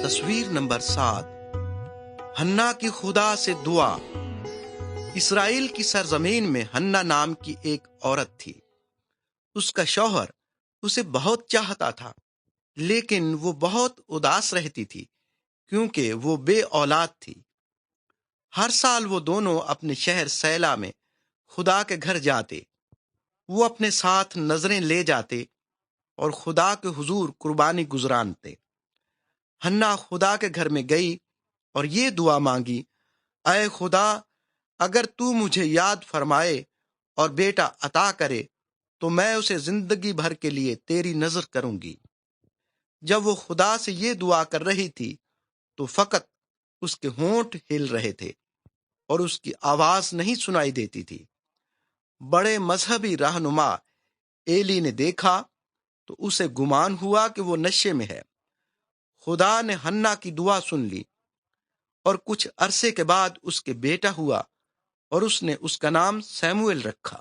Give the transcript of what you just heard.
تصویر نمبر 7، ہنا کی خدا سے دعا۔ اسرائیل کی سرزمین میں ہنا نام کی ایک عورت تھی۔ اس کا شوہر اسے بہت چاہتا تھا، لیکن وہ بہت اداس رہتی تھی کیونکہ وہ بے اولاد تھی۔ ہر سال وہ دونوں اپنے شہر سیلا میں خدا کے گھر جاتے۔ وہ اپنے ساتھ نظریں لے جاتے اور خدا کے حضور قربانی گزرانتے۔ ہنا خدا کے گھر میں گئی اور یہ دعا مانگی، اے خدا، اگر تو مجھے یاد فرمائے اور بیٹا عطا کرے تو میں اسے زندگی بھر کے لیے تیری نذر کروں گی۔ جب وہ خدا سے یہ دعا کر رہی تھی تو فقط اس کے ہونٹ ہل رہے تھے اور اس کی آواز نہیں سنائی دیتی تھی۔ بڑے مذہبی رہنما ایلی نے دیکھا تو اسے گمان ہوا کہ وہ نشے میں ہے۔ خدا نے ہنا کی دعا سن لی اور کچھ عرصے کے بعد اس کے بیٹا ہوا اور اس نے اس کا نام سیموئیل رکھا۔